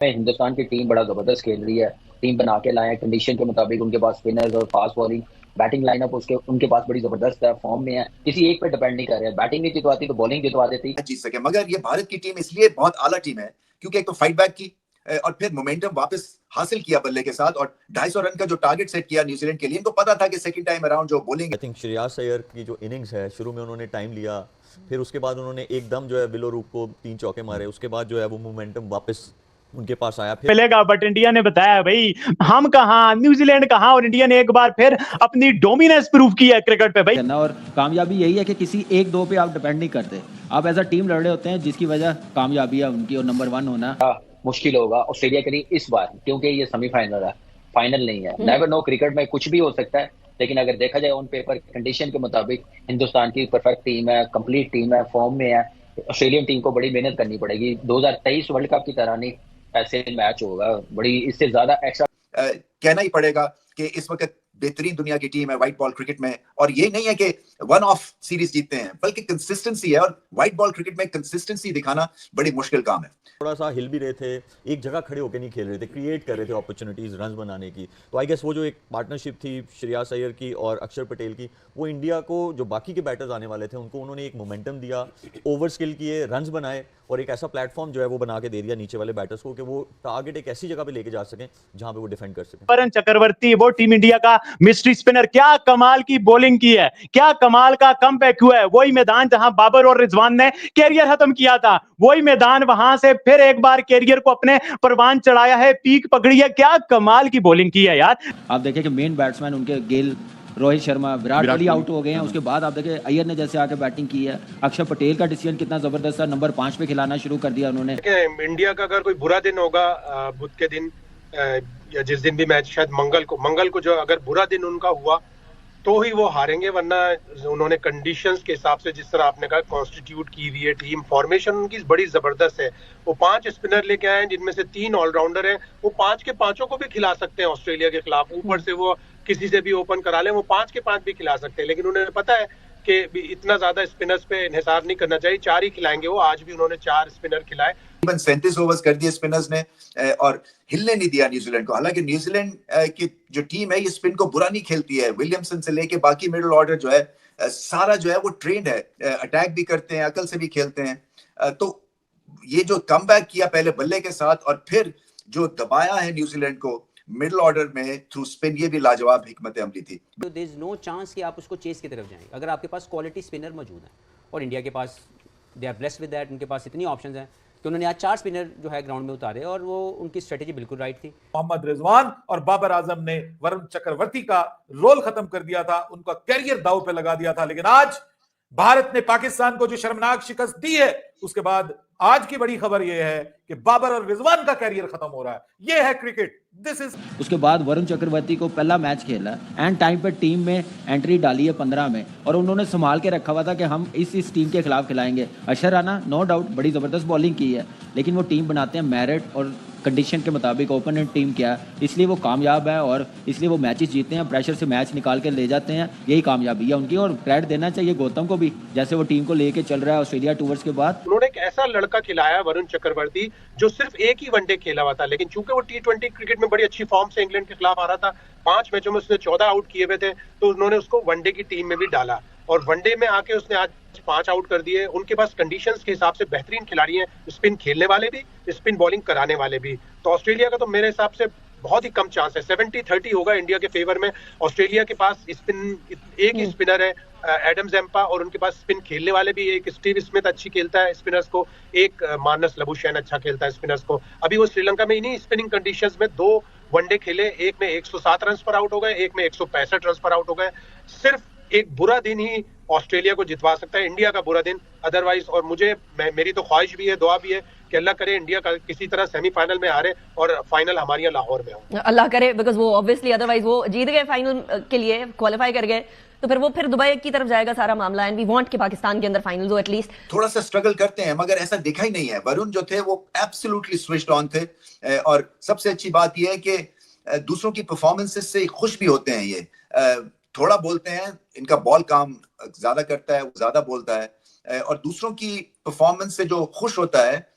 हिंदुस्तान की टीम बड़ा जबरदस्त खेल रही है। टीम बना के लाए हैं कंडीशन के मुताबिक, उनके पास स्पिनर्स और फास्ट बॉलिंग बैटिंग लाइनअप उसके उनके पास बड़ी जबरदस्त है, फॉर्म में है, किसी एक पे डिपेंड नहीं कर रहे हैं। बैटिंग नहीं जितवाती तो बॉलिंग जितवा देती। जीत सके, मगर ये भारत की टीम इसलिए बहुत आला टीम है क्योंकि एक तो फाइट बैक की और फिर मोमेंटम वापस हासिल किया बल्ले के साथ, और 250 रन का जो टारगेट सेट किया न्यूजीलैंड के लिए, इनको पता था कि सेकंड टाइम अराउंड जो bowling. I think Shreyas Iyer की जो इनिंग्स है, शुरू में उन्होंने टाइम लिया, फिर उसके बाद उन्होंने एकदम जो है बिलो रूप को 3 चौके मारे, उसके बाद जो है वो मोमेंटम वापस उनके पास आया। फिर मिलेगा, बट इंडिया ने बताया भाई हम कहाँ, न्यूजीलैंड कहाँ, और इंडिया ने एक बार फिर अपनी डोमिनेंस प्रूव की है क्रिकेट पे भाई। और कामयाबी यही है कि किसी एक दो पे आप डिपेंड नहीं करते, आप एज अ टीम लड़ रहे होते हैं, जिसकी वजह कामयाबी है उनकी और नंबर 1 होना। मुश्किल होगा ऑस्ट्रेलिया के लिए इस बार, क्योंकि ये सेमीफाइनल है, फाइनल नहीं है। नेवर नो, क्रिकेट में कुछ भी हो सकता है। लेकिन अगर देखा जाए ऑन पेपर कंडीशन के मुताबिक हिंदुस्तान की परफेक्ट टीम है, कंप्लीट टीम है, फॉर्म में है। ऑस्ट्रेलियन टीम को बड़ी मेहनत करनी पड़ेगी। 2023 वर्ल्ड कप की तरह नहीं ऐसे मैच होगा, बड़ी इससे ज्यादा एक्स्ट्रा कहना ही पड़ेगा कि इस वक्त बेहतरीन दुनिया की टीम है व्हाइट बॉल क्रिकेट में। और ये नहीं है कि वन ऑफ सीरीज जीतते हैं, बल्कि कंसिस्टेंसी है, और व्हाइट बॉल क्रिकेट में कंसिस्टेंसी दिखाना बड़ी मुश्किल काम है। थोड़ा सा हिल भी रहे थे, एक जगह खड़े होकर नहीं खेल रहे थे, क्रिएट कर रहे थे अपॉर्चुनिटीज रन बनाने की। तो आई गेस वो जो एक पार्टनरशिप थी श्रेयास अय्यर की और अक्षर पटेल की, वो इंडिया को, जो बाकी के बैटर्स आने वाले थे उनको उन्होंने एक मोमेंटम दिया, ओवर स्किल किए, रन्स बनाए, और एक ऐसा प्लेटफॉर्म जो है वो बना के दे दिया नीचे वाले बैटर्स को कि वो टारगेट एक ऐसी जगह पे लेके जा सकें जहां पे वो डिफेंड कर सकें। वरुण चक्रवर्ती, वो टीम इंडिया का मिस्ट्री स्पिनर, क्या कमाल की बॉलिंग की है, क्या कमाल का कमबैक हुआ है। वही मैदान जहां बाबर और रिजवान ने कैरियर खत्म किया था, वही मैदान वहां से फिर एक बार कैरियर को अपने परवान चढ़ाया है, पीक पकड़ी है। क्या कमाल की बॉलिंग की है यार। आप देखें कि मेन बैट्समैन उनके गेल, रोहित शर्मा, विराट कोहली आउट हो गए हैं। उसके बाद आप देखें अय्यर ने जैसे आके बैटिंग की है, अक्षर पटेल का डिसीजन कितना जबरदस्त था, नंबर 5 पे खिलाना शुरू कर दिया उन्होंने। इंडिया का अगर कोई बुरा दिन होगा बुध के दिन, या जिस दिन भी मैच, शायद मंगल को जो अगर बुरा दिन उनका हुआ तो ही वो हारेंगे, वरना उन्होंने कंडीशंस के हिसाब से, जिस तरह आपने कहा, कॉन्स्टिट्यूट की हुई है टीम, फॉर्मेशन उनकी बड़ी जबरदस्त है। वो 5 स्पिनर लेके आए हैं जिनमें से 3 ऑलराउंडर हैं। वो 5 के 5 को भी खिला सकते हैं ऑस्ट्रेलिया के खिलाफ, ऊपर से वो किसी से भी ओपन करा लें, वो 5 के 5 भी खिला सकते हैं। लेकिन उन्हें पता है कि इतना ज्यादा स्पिनर्स पे इन्हिसार नहीं करना चाहिए, 4 ही खिलाएंगे वो। आज भी उन्होंने 4 स्पिनर खिलाए। 37 ओवर्स कर दिए स्पिनर्स ने और हिलने नहीं दिया न्यूजीलैंड को। हालांकि न्यूजीलैंड की जो टीम है ये स्पिन को बुरा नहीं खेलती है। विलियमसन से लेके बाकी मिडिल ऑर्डर जो है सारा जो है वो ट्रेंड है, अटैक भी करते हैं, अकल से भी खेलते हैं। तो ये जो कमबैक किया पहले बल्ले के साथ और फिर जो दबाया है न्यूजीलैंड को मिडिल ऑर्डर में थ्रू स्पिन, ये भी लाजवाब हिकमत अमली थी। तो देयर इज नो चांस कि आप उसको चेस की तरफ जाएंगे अगर आपके पास क्वालिटी स्पिनर मौजूद है, और इंडिया के पास they are blessed with that, उनके पास इतनी ऑप्शंस हैं कि उन्होंने आज 4 स्पिनर जो है ग्राउंड में उतारे, और वो उनकी स्ट्रेटेजी बिल्कुल राइट थी। मोहम्मद रिजवान और बाबर आजम ने वरुण चक्रवर्ती का रोल खत्म कर दिया था, उनका कैरियर दांव पे लगा दिया था। लेकिन आज भारत ने पाकिस्तान को जो शर्मनाक शिकस्त दी है, उसके बाद आज की बड़ी खबर यह है कि बाबर और रिजवान का कैरियर खत्म हो रहा है। यह है क्रिकेट, दिस इज। उसके बाद वरुण चक्रवर्ती को पहला मैच खेला, एंड टाइम पर टीम में एंट्री डाली है 15 में, और उन्होंने संभाल के रखा हुआ था कि हम इस टीम के खिलाफ खिलाएंगे। अशर राना नो डाउट बड़ी ज़बरदस्त बॉलिंग की है, लेकिन वो टीम बनाते हैं मेरिट और कंडीशन के मुताबिक, ओपोनेंट टीम क्या है, इसलिए वो कामयाब है और इसलिए वो मैचेस जीतते हैं, प्रेशर से मैच निकाल के ले जाते हैं। यही कामयाबी है उनकी, और क्रेडिट देना चाहिए गौतम को भी, जैसे वो टीम को लेके चल रहा है ऑस्ट्रेलिया टूर्स के बाद। उन्होंने एक ऐसा लड़का खिलाया वरुण चक्रवर्ती जो सिर्फ एक ही वनडे खेला हुआ था, लेकिन चूंकि वो T20 क्रिकेट में बड़ी अच्छी फॉर्म से इंग्लैंड के खिलाफ आ रहा था, 5 मैचों में उसने 14 आउट किए हुए थे, तो उन्होंने उसको वनडे की टीम में भी डाला, और वनडे में आके उसने आज 5 आउट कर दिए। उनके पास कंडीशंस के हिसाब से बेहतरीन खिलाड़ी हैं, स्पिन खेलने वाले भी, स्पिन बॉलिंग कराने वाले भी। तो ऑस्ट्रेलिया का तो मेरे हिसाब से बहुत ही कम चांस है, 70-30 होगा इंडिया के फेवर में। ऑस्ट्रेलिया के पास स्पिन एक ही स्पिनर है, एडम जैम्पा, और उनके पास स्पिन खेलने वाले भी, एक स्टीव स्मिथ अच्छी खेलता है स्पिनर्स को, एक मानस लबुशैन अच्छा खेलता है स्पिनर्स को। अभी वो श्रीलंका में इन्हीं स्पिनिंग कंडीशंस में 2 वनडे खेले, एक में 107 रन पर आउट हो गए, एक में 165 रन पर आउट हो गए। सिर्फ एक बुरा दिन ही ऑस्ट्रेलिया को जितवा सकता है, इंडिया का बुरा दिन, अदरवाइज। और मेरी तो ख्वाहिश भी है, दुआ भी है कि अल्लाह करे इंडिया का किसी तरह सेमीफाइनल में हारे और फाइनल हमारी लाहौर में हो। अल्लाह करे, बिकॉज वो ऑब्वियसली अदरवाइज वो जीत गए फाइनल के लिए, क्वालिफाई कर गए, तो फिर वो दुबई की तरफ जाएगा सारा मामला, एंड वी वांट कि पाकिस्तान के अंदर फाइनल्स हो एटलीस्ट। थोड़ा सा स्ट्रगल करते हैं, मगर ऐसा देखा ही नहीं है। वरुण जो थे वो एब्सोल्युटली स्विच्ड ऑन थे, और सबसे अच्छी बात यह है कि दूसरों की परफॉर्मेंसेस से खुश भी होते हैं। ये थोड़ा बोलते हैं, इनका बॉल काम ज्यादा करता है, ज्यादा बोलता है, और दूसरों की परफॉर्मेंस से जो खुश होता है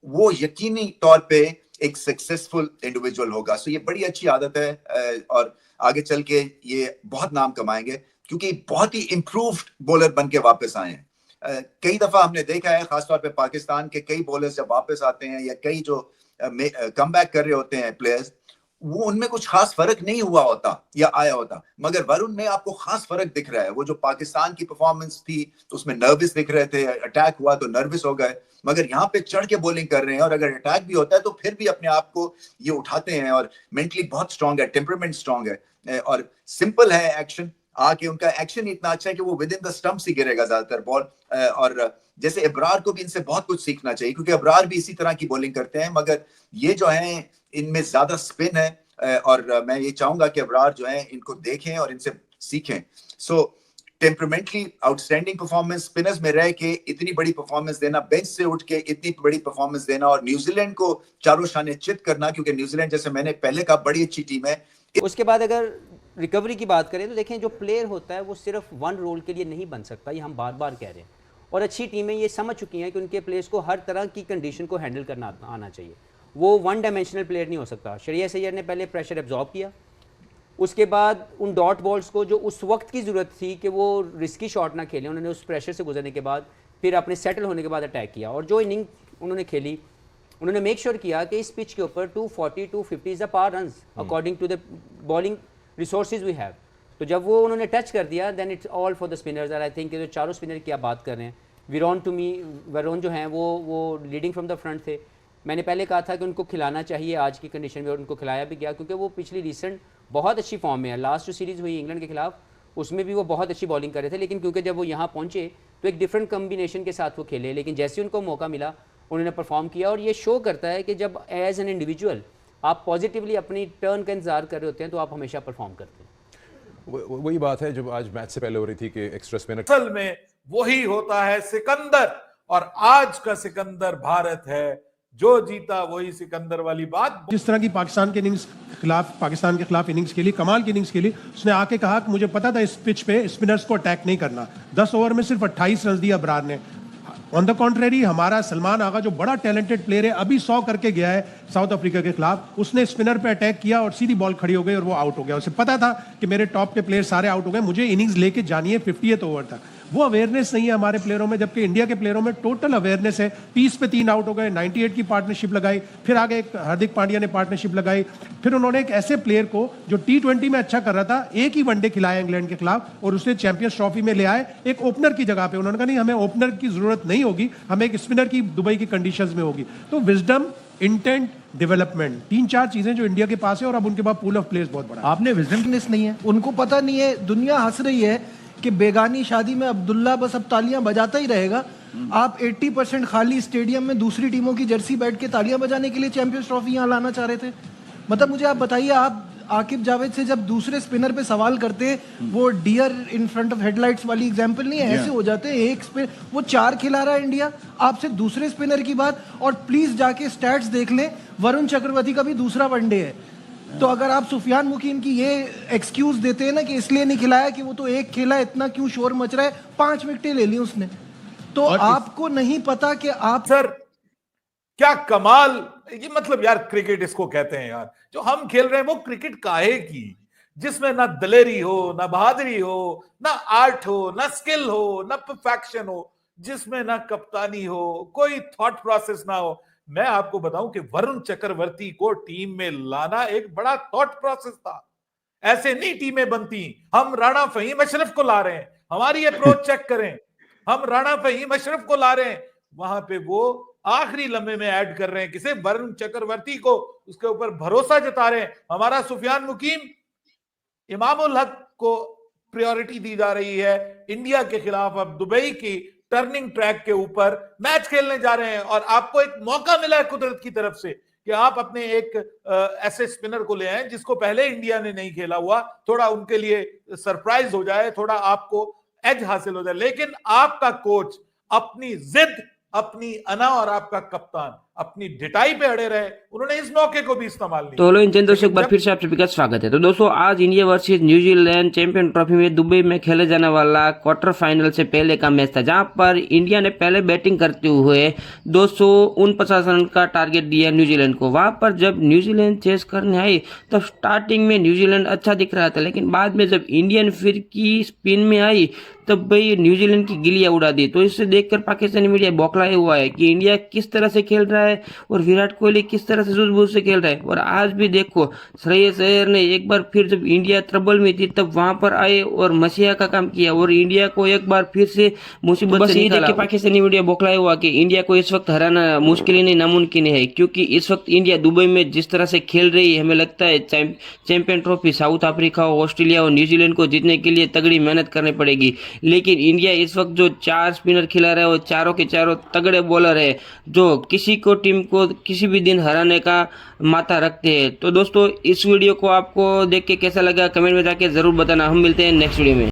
वो यकीनी तौर पे एक सक्सेसफुल इंडिविजुअल होगा। सो ये बड़ी अच्छी आदत है और आगे चल के ये बहुत नाम कमाएंगे क्योंकि बहुत ही इम्प्रूव्ड बॉलर बन के वापस आए हैं। कई दफा हमने देखा है, खासतौर पे पाकिस्तान के कई बॉलर्स जब वापस आते हैं या कई जो कमबैक कर रहे होते हैं प्लेयर्स, वो उनमें कुछ खास फर्क नहीं हुआ होता या आया होता, मगर वरुण में आपको खास फर्क दिख रहा है। वो जो पाकिस्तान की परफॉर्मेंस थी तो उसमें नर्वस दिख रहे थे, अटैक हुआ तो नर्वस हो गए, मगर यहाँ पे चढ़ के बॉलिंग कर रहे हैं और अगर अटैक भी होता है तो फिर भी अपने आप को ये उठाते हैं और मेंटली बहुत स्ट्रांग है, टेम्परामेंट स्ट्रांग है और सिंपल है एक्शन। आके उनका एक्शन इतना अच्छा है कि वो विद इन द स्टंप्स ही गिरेगा ज्यादातर बॉल। और जैसे इब्रार को भी इनसे बहुत कुछ सीखना चाहिए क्योंकि इब्रार भी इसी तरह की बॉलिंग करते हैं, मगर ये जो है इनमें ज्यादा स्पिन है और मैं ये चाहूंगा कि इब्रार जो है इनको देखें और इनसे सीखें। सो टेम्परामेंटली आउटस्टैंडिंग परफॉर्मेंस, स्पिनर्स में रह के इतनी बड़ी परफॉर्मेंस देना, बेंच से उठ के इतनी बड़ी परफॉर्मेंस देना और न्यूजीलैंड को चारों शाने चित करना, क्योंकि न्यूजीलैंड जैसे मैंने पहले कहा बड़ी अच्छी टीम है। उसके बाद अगर रिकवरी की बात करें तो देखें जो प्लेयर होता है वो सिर्फ वन रोल के लिए नहीं बन सकता, ये हम बार बार कह रहे हैं और अच्छी टीमें ये समझ चुकी हैं कि उनके प्लेयर्स को हर तरह की कंडीशन को हैंडल करना आना चाहिए। वो वन डायमेंशनल प्लेयर नहीं हो सकता। श्रेयस अय्यर ने पहले प्रेशर एब्जॉर्ब किया, उसके बाद उन डॉट बॉल्स को जो उस वक्त की ज़रूरत थी कि वो रिस्की शॉट ना खेलें, उन्होंने उस प्रेशर से गुजरने के बाद फिर अपने सेटल होने के बाद अटैक किया और जो इनिंग उन्होंने खेली उन्होंने मेक श्योर किया कि इस पिच के ऊपर 240 250 is the par runs according to the bowling resources we have. तो जब वो उन्होंने टच कर दिया then it's all for the spinners. और आई थिंक जो चारों स्पिनर की आप बात कर रहे हैं, वरुण जो हैं वो लीडिंग फ्रॉम द फ्रंट थे। मैंने पहले कहा था कि उनको खिलाना चाहिए आज की कंडीशन में और उनको खिलाया भी गया क्योंकि वो पिछली रिसेंट बहुत अच्छी फॉर्म में है। लास्ट जो सीरीज़ हुई इंग्लैंड के खिलाफ उसमें भी वो बहुत अच्छी बॉलिंग कर रहे थे, लेकिन क्योंकि जब वो यहाँ पहुँचे तो एक डिफरेंट कम्बिनेशन के साथ वो खेले, लेकिन जैसे उनको मौका मिला उन्होंने परफॉर्म किया। और ये शो करता है कि जब एज एन इंडिविजुअल आप पॉजिटिवली अपनी टर्न का इंतजार कर रहे होते हैं तो आप हमेशा परफॉर्म करते हैं। वही बात है जो आज मैच से पहले हो रही थी कि एक्स्ट्रा स्पिनर असल में वही होता है सिकंदर, और आज का सिकंदर भारत है, जो जीता वही सिकंदर वाली बात। जिस तरह की पाकिस्तान के खिलाफ इनिंग्स के लिए कमाल की इनिंग्स के लिए उसने आके कहा कि मुझे पता था इस पिच पे स्पिनर्स को अटैक नहीं करना। 10 ओवर में सिर्फ 28 रन दिया अबरार ने। ऑन द कॉन्ट्रेरी हमारा सलमान आगा जो बड़ा टैलेंटेड प्लेयर है, अभी 100 करके गया है साउथ अफ्रीका के खिलाफ, उसने स्पिनर पे अटैक किया और सीधी बॉल खड़ी हो गई और वो आउट हो गया। उसे पता था कि मेरे टॉप के प्लेयर सारे आउट हो गए, मुझे इनिंग्स लेके जानी है 50th ओवर तक। वो अवेयरनेस नहीं है हमारे प्लेयरों में, जबकि इंडिया के प्लेयरों में टोटल अवेयरनेस है। 30 पे 3 आउट हो गए, 98 की पार्टनरशिप लगाई, फिर आगे एक हार्दिक पांड्या ने पार्टनरशिप लगाई, फिर उन्होंने एक ऐसे प्लेयर को जो T20 में अच्छा कर रहा था, एक ही वनडे खिलाया इंग्लैंड के खिलाफ और उसे चैंपियंस ट्रॉफी में ले आए एक ओपनर की जगह पे। उन्होंने कहा नहीं, हमें ओपनर की जरूरत नहीं होगी, हमें एक स्पिनर की दुबई की कंडीशंस में होगी। तो विजडम, इंटेंट, डेवलपमेंट, 3-4 चीजें जो इंडिया के पास है और अब उनके पास पूल ऑफ प्लेयर्स बहुत बड़ा है। आपने विजडमनेस नहीं है, उनको पता नहीं है, दुनिया हंस रही है कि बेगानी शादी में अब्दुल्ला बस अब तालियां बजाता ही रहेगा। आप 80% खाली स्टेडियम में दूसरी टीमों की जर्सी बैठ के तालियां बजाने के लिए चैंपियंस ट्रॉफी यहाँ लाना चाह रहे थे। मतलब मुझे आप बताइए, आप आकिब जावेद से जब दूसरे स्पिनर पे सवाल करते, वो deer in front of headlights वाली एग्जांपल नहीं है, ऐसे हो जाते हैं। एक स्पिन वो 4 खिला रहा है इंडिया, आपसे दूसरे स्पिनर की बात। और प्लीज जाके स्टैट्स देख लें, वरुण चक्रवर्ती का भी दूसरा वनडे है। तो अगर आप सुफियान मुकीम की ये एक्सक्यूज देते हैं ना कि इसलिए नहीं खिलाया कि वो तो एक खेला, इतना क्यों शोर मच रहा है, 5 विकेटें ले ली उसने, तो आपको नहीं पता कि आप। सर क्या कमाल, ये मतलब यार क्रिकेट इसको कहते हैं यार, जो हम खेल रहे हैं वो क्रिकेट काहे की, जिसमें ना दलेरी हो, ना बहादुरी हो, ना आर्ट हो, ना स्किल हो, ना परफेक्शन हो, जिसमें ना कप्तानी हो, कोई थॉट प्रोसेस ना हो। मैं आपको बताऊं कि वरुण चक्रवर्ती को टीम में लाना एक बड़ा थॉट प्रोसेस था। ऐसे नहीं टीमें बनती। हम राणा फहीम अशरफ को ला रहे हैं, हमारी अप्रोच चेक करें, हम राणा फहीम अशरफ को ला रहे हैं, वहां पे वो आखिरी लम्हे में ऐड कर रहे हैं किसे, वरुण चक्रवर्ती को, उसके ऊपर भरोसा जता रहे हैं। हमारा सुफियान मुकीम, इमामुल हक को प्रायोरिटी दी जा रही है। इंडिया के खिलाफ अब दुबई की टर्निंग ट्रैक के ऊपर मैच खेलने जा रहे हैं और आपको एक मौका मिला है कुदरत की तरफ से कि आप अपने एक ऐसे स्पिनर को ले आए जिसको पहले इंडिया ने नहीं खेला हुआ, थोड़ा उनके लिए सरप्राइज हो जाए, थोड़ा आपको एज हासिल हो जाए। लेकिन आपका कोच अपनी जिद, अपनी अना और आपका कप्तान अपनी डिटाई पे अड़े रहे, उन्होंने इस मौके को भी इस्तेमाल नहीं तो हेलो किया। इंजन दोस्तों, एक बार जब- फिर से आप सभी का स्वागत है। तो दोस्तों आज India versus New Zealand champion trophy में दुबई में खेले जाने वाला क्वार्टर फाइनल से पहले का मैच था, जहां पर इंडिया ने पहले बैटिंग करते हुए 249 रन का टारगेट दिया न्यूजीलैंड को। वहां पर जब न्यूजीलैंड चेस करने आई तब स्टार्टिंग में न्यूजीलैंड अच्छा दिख रहा था, लेकिन बाद में जब इंडियन फिर की स्पिन में आई तब भाई न्यूजीलैंड की गिलियां उड़ा दी। तो इससे देखकर पाकिस्तानी मीडिया बौखलाया हुआ है कि इंडिया किस तरह से खेल रहा है और विराट कोहली किस तरह से सूझबूझ से खेल रहा है। और आज भी देखो श्रेयस अय्यर ने एक बार फिर जब इंडिया ट्रबल में थी तब वहां पर आए और मसीहा का काम किया और इंडिया को एक बार फिर से मुसीबत से निकाला। पाकिस्तानी मीडिया बौखलाया हुआ कि इंडिया को इस वक्त हराना मुश्किल ही नहीं नामुमकिन है, क्योंकि इस वक्त इंडिया दुबई में जिस तरह से खेल रही है, हमें लगता है चैंपियन ट्रॉफी साउथ अफ्रीका हो, ऑस्ट्रेलिया हो, न्यूजीलैंड को जीतने के लिए तगड़ी मेहनत करनी पड़ेगी। लेकिन इंडिया इस वक्त जो 4 स्पिनर खिला रहा है वो चारों के चारों तगड़े बॉलर है, जो किसी को टीम को किसी भी दिन हराने का माथा रखते हैं। तो दोस्तों इस वीडियो को आपको देख के कैसा लगा कमेंट में जाके जरूर बताना। हम मिलते हैं नेक्स्ट वीडियो में।